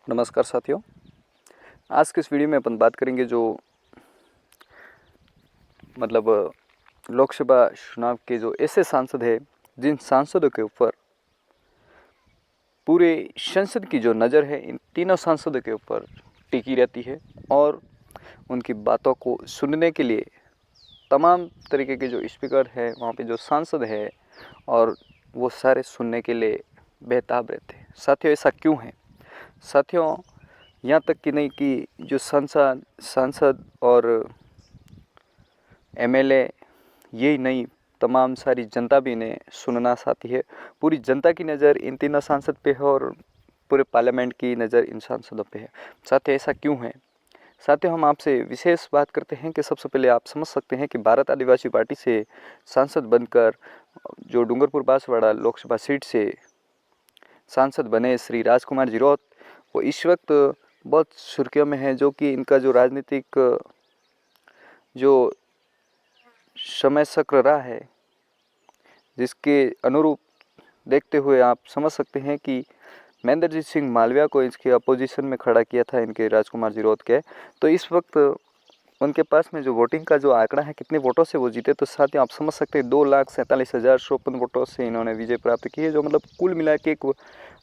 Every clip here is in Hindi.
नमस्कार साथियों। आज के इस वीडियो में अपन बात करेंगे जो लोकसभा चुनाव के जो ऐसे सांसद हैं जिन सांसदों के ऊपर पूरे संसद की जो नज़र है इन तीनों सांसदों के ऊपर टिकी रहती है और उनकी बातों को सुनने के लिए तमाम तरीके के जो स्पीकर है वहाँ पे जो सांसद है और वो सारे सुनने के लिए बेताब रहते हैं। साथियों, ऐसा क्यों है? साथियों, यहाँ तक कि नहीं कि जो सांसद और एमएलए यही नहीं, तमाम सारी जनता भी इन्हें सुनना चाहती है। पूरी जनता की नज़र इन तीनों सांसद पे है और पूरे पार्लियामेंट की नज़र इन सांसदों पे है। साथियों, ऐसा क्यों है? साथियों, हम आपसे विशेष बात करते हैं कि सबसे पहले आप समझ सकते हैं कि भारत आदिवासी पार्टी से सांसद बनकर जो डूंगरपुर बांसवाड़ा लोकसभा सीट से सांसद बने श्री राजकुमार जिरोत, वो इस वक्त बहुत सुर्खियों में है, जो कि इनका जो राजनीतिक जो समय चक्र रहा है, जिसके अनुरूप देखते हुए आप समझ सकते हैं कि महेंद्रजीत सिंह मालविया को इसके अपोजिशन में खड़ा किया था इनके राजकुमार जिरोत के। तो इस वक्त उनके पास में जो वोटिंग का जो आंकड़ा है, कितने वोटों से वो जीते, तो साथ ही आप समझ सकते हैं 2,47,054 वोटों से इन्होंने विजय प्राप्त की है, जो कुल मिला के एक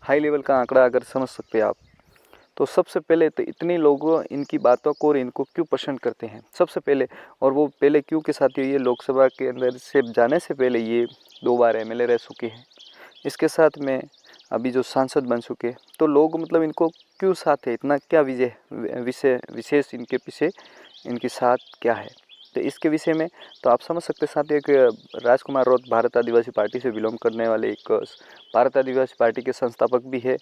हाई लेवल का आंकड़ा अगर समझ सकते हैं आप। तो सबसे पहले तो इतने लोग इनकी बातों को और इनको क्यों पसंद करते हैं सबसे पहले, और वो पहले क्यों के साथ ये लोकसभा के अंदर से जाने से पहले ये 2 बार एमएलए रह चुके हैं, इसके साथ में अभी जो सांसद बन चुके, तो लोग इनको क्यों साथ है, इतना क्या विषय विशेष इनके पीछे इनके साथ क्या है, तो इसके विषय में तो आप समझ सकते साथ एक राजकुमार रोत भारत आदिवासी पार्टी से बिलोंग करने वाले एक भारत आदिवासी पार्टी के संस्थापक भी है,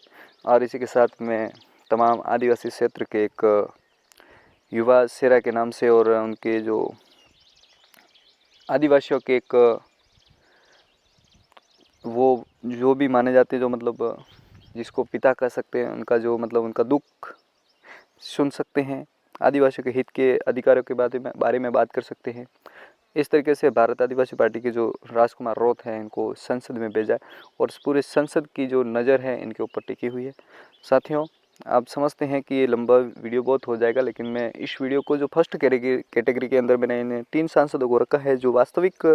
और इसी के साथ में तमाम आदिवासी क्षेत्र के एक युवा सेरा के नाम से और उनके जो आदिवासियों के एक वो जो भी माने जाते हैं, जो जिसको पिता कह सकते हैं, उनका जो उनका दुख सुन सकते हैं, आदिवासियों के हित के अधिकारों के बारे में बात कर सकते हैं। इस तरीके से भारत आदिवासी पार्टी के जो राजकुमार रोत हैं, इनको संसद में भेजा और पूरे संसद की जो नज़र है इनके ऊपर टिकी हुई है। साथियों, आप समझते हैं कि ये लंबा वीडियो बहुत हो जाएगा, लेकिन मैं इस वीडियो को जो फर्स्ट कैटेगरी के अंदर मैंने इन्हें 3 सांसदों को रखा है, जो वास्तविक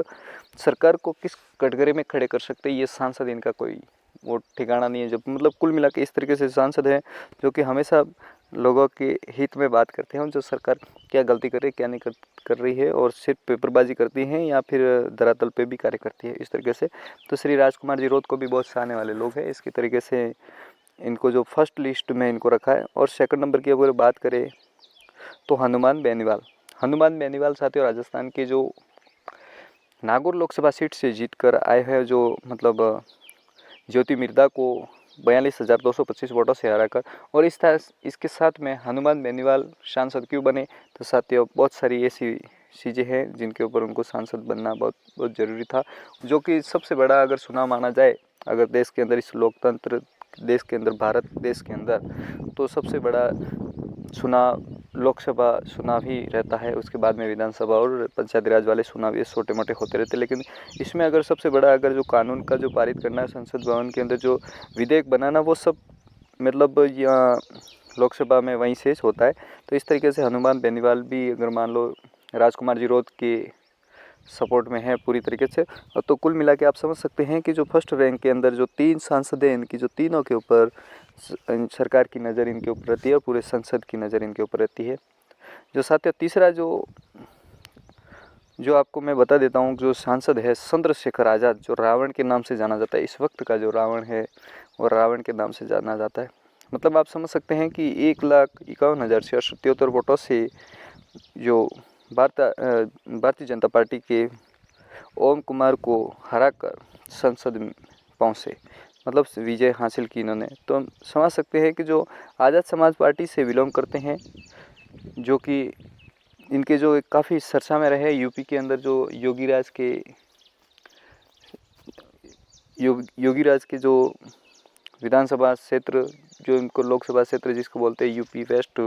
सरकार को किस कटघरे में खड़े कर सकते हैं। ये सांसद इनका कोई वो ठिकाना नहीं है, जो कुल मिला के इस तरीके से सांसद हैं जो कि हमेशा लोगों के हित में बात करते हैं, जो सरकार क्या गलती कर रही है क्या नहीं कर रही है, और सिर्फ पेपरबाजी करती हैं या फिर धरातल पे भी कार्य करती है, इस तरीके से। तो श्री राजकुमार जिरोत को भी बहुत सराहने वाले लोग हैं, इसके तरीके से इनको जो फर्स्ट लिस्ट में इनको रखा है। और सेकंड नंबर की अगर बात करें तो हनुमान बेनीवाल साथियों, राजस्थान के जो नागौर लोकसभा सीट से जीत कर आए हैं, जो ज्योति मिर्धा को 42,225 वोटों से हराकर, और इसके साथ में हनुमान बेनीवाल सांसद क्यों बने, तो साथियों बहुत सारी ऐसी चीज़ें हैं जिनके ऊपर उनको सांसद बनना बहुत बहुत ज़रूरी था, जो कि सबसे बड़ा अगर चुनाव माना जाए, अगर देश के अंदर इस लोकतंत्र देश के अंदर भारत देश के अंदर, तो सबसे बड़ा चुनाव लोकसभा चुनाव ही रहता है। उसके बाद में विधानसभा और पंचायती राज वाले चुनाव ये छोटे मोटे होते रहते हैं, लेकिन इसमें अगर सबसे बड़ा अगर जो कानून का जो पारित करना है संसद भवन के अंदर, जो विधेयक बनाना, वो सब यहाँ लोकसभा में वहीं से होता है। तो इस तरीके से हनुमान बेनीवाल भी अगर मान लो राजकुमार जिरोत के सपोर्ट में है पूरी तरीके से, तो कुल मिला के आप समझ सकते हैं कि जो फर्स्ट रैंक के अंदर जो 3 सांसद हैं, इनकी जो तीनों के ऊपर सरकार की नज़र इनके ऊपर रहती है और पूरे संसद की नज़र इनके ऊपर रहती है। जो साथियों तीसरा जो आपको मैं बता देता हूँ, जो सांसद है चंद्रशेखर आज़ाद, जो रावण के नाम से जाना जाता है, इस वक्त का जो रावण है वो रावण के नाम से जाना जाता है। आप समझ सकते हैं कि 1,51,677 वोटों से जो भारतीय जनता पार्टी के ओम कुमार को हराकर संसद में पहुँचे, विजय हासिल की इन्होंने। तो हम समझ सकते हैं कि जो आज़ाद समाज पार्टी से बिलोंग करते हैं, जो कि इनके जो काफ़ी चर्चा में रहे यूपी के अंदर, जो योगी राज के जो विधानसभा क्षेत्र, जो इनको लोकसभा क्षेत्र जिसको बोलते हैं यूपी वेस्ट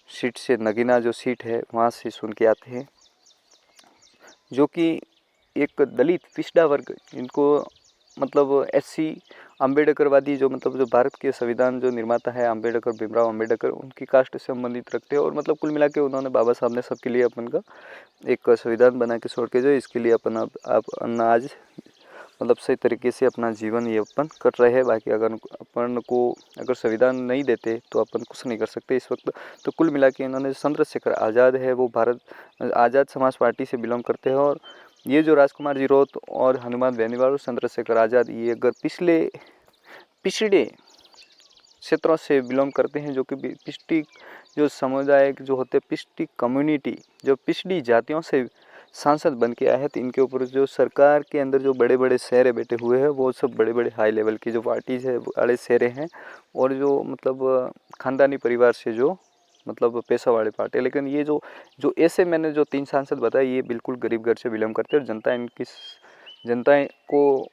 सीट से नगीना जो सीट है, वहाँ से सुन के आते हैं, जो कि एक दलित पिछड़ा वर्ग, इनको SC अम्बेडकरवादी जो मतलब जो भारत के संविधान जो निर्माता है अम्बेडकर, भीमराव अम्बेडकर, उनकी कास्ट से संबंधित रखते हैं। और मतलब कुल मिला के उन्होंने बाबा साहब ने सबके लिए अपन का एक संविधान बना के छोड़ के जो इसके लिए अपन आप आज मतलब सही तरीके से अपना जीवन ये अपन कर रहे हैं। बाकी अगर अपन को अगर संविधान नहीं देते तो अपन कुछ नहीं कर सकते इस वक्त। तो कुल मिला के इन्होंने चंद्रशेखर आज़ाद है वो भारत आज़ाद समाज पार्टी से बिलोंग करते हैं। और ये जो राजकुमार जीरोत और हनुमान बेनीवाल और चंद्रशेखर आज़ाद ये अगर पिछड़े क्षेत्रों से बिलोंग करते हैं, जो कि पिछड़ी जो समुदाय जो होते हैं, पिछड़ी कम्युनिटी जो पिछड़ी जातियों से सांसद बन के आए हैं, तो इनके ऊपर जो सरकार के अंदर जो बड़े बड़े शहरे बैठे हुए हैं वो सब बड़े बड़े हाई लेवल की जो पार्टीज है बड़े शहरे हैं। और जो मतलब खानदानी परिवार से जो मतलब पैसा वाले पार्टी। लेकिन ये जो जो ऐसे मैंने जो 3 सांसद बताए ये बिल्कुल गरीब घर से बिलोंग करते हैं। और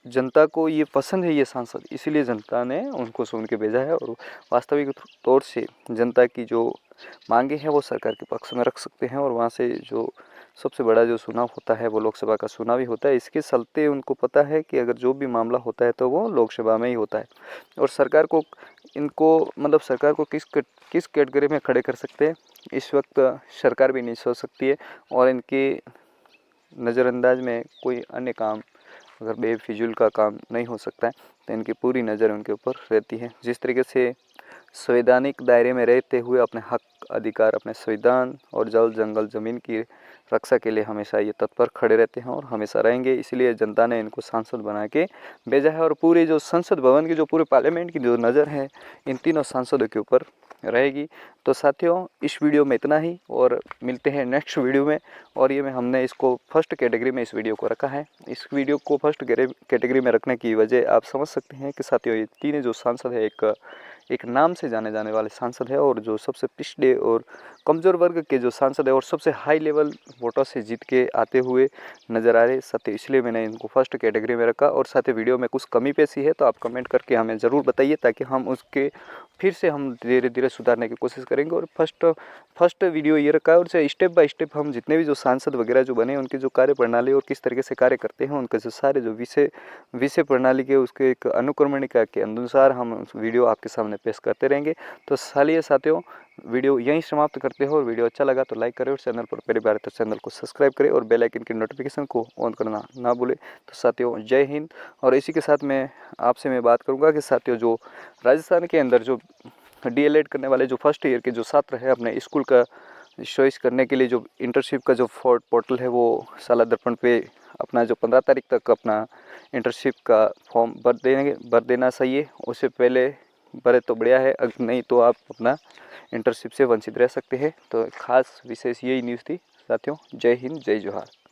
जनता को ये पसंद है ये सांसद, इसीलिए जनता ने उनको चुन के भेजा है। और वास्तविक तौर से जनता की जो मांगे हैं वो सरकार के पक्ष में रख सकते हैं। और वहाँ से जो सबसे बड़ा जो चुनाव होता है वो लोकसभा का चुनाव ही होता है। इसके चलते उनको पता है कि अगर जो भी मामला होता है तो वो लोकसभा में ही होता है। और सरकार को सरकार को किस कैटेगरी में खड़े कर सकते हैं इस वक्त सरकार भी नहीं सोच सकती है। और इनके नज़रअंदाज में कोई अन्य काम अगर बेफिजूल का काम नहीं हो सकता है तो इनकी पूरी नज़र उनके ऊपर रहती है। जिस तरीके से संवैधानिक दायरे में रहते हुए अपने हक अधिकार अपने संविधान और जल जंगल ज़मीन की रक्षा के लिए हमेशा ये तत्पर खड़े रहते हैं और हमेशा रहेंगे। इसलिए जनता ने इनको सांसद बना के भेजा है। और पूरे जो संसद भवन की जो पूरे पार्लियामेंट की जो नज़र है इन तीनों सांसदों के ऊपर रहेगी। तो साथियों इस वीडियो में इतना ही और मिलते हैं नेक्स्ट वीडियो में। और ये हमने इसको फर्स्ट कैटेगरी में इस वीडियो को रखा है। इस वीडियो को फर्स्ट कैटेगरी में रखने की वजह आप समझ सकते हैं कि साथियों ये तीनों जो सांसद है एक नाम से जाने जाने वाले सांसद है और जो सबसे पिछड़े और कमज़ोर वर्ग के जो सांसद है और सबसे हाई लेवल वोटों से जीत के आते हुए नज़र आ रहे साथियों, इसलिए मैंने इनको फर्स्ट कैटेगरी में रखा। और साथ ही वीडियो में कुछ कमी पेशी है तो आप कमेंट करके हमें ज़रूर बताइए ताकि हम उसके फिर से हम धीरे धीरे सुधारने की कोशिश करेंगे। और फर्स्ट वीडियो ये रखा है और स्टेप बाय स्टेप हम जितने भी जो सांसद वगैरह जो बने उनकी जो कार्य प्रणाली और किस तरीके से कार्य करते हैं उनके जो सारे जो विषय प्रणाली के उसके एक अनुक्रमणिका के अनुसार हम उस वीडियो आपके सामने पेश करते रहेंगे। तो चलिए साथियों वीडियो यहीं समाप्त करते हैं। और वीडियो अच्छा लगा तो लाइक करें और चैनल पर पहली बार तो चैनल को सब्सक्राइब करें और बेल आइकन की नोटिफिकेशन को ऑन करना ना भूलें। तो साथियों जय हिंद। और इसी के साथ मैं बात करूंगा कि साथियों जो राजस्थान के अंदर जो DLED करने वाले जो फर्स्ट ईयर के जो छात्र हैं अपने स्कूल का चॉइस करने के लिए जो इंटर्नशिप का जो पोर्टल है वो साला दर्पण पे अपना जो 15 तारीख तक अपना इंटर्नशिप का फॉर्म भर देना सही है। उससे पहले भरे तो बढ़िया है, अगर नहीं तो आप अपना इंटर्नशिप से वंचित रह सकते हैं। तो खास विशेष यही न्यूज़ थी साथियों। जय हिंद जय जोहार।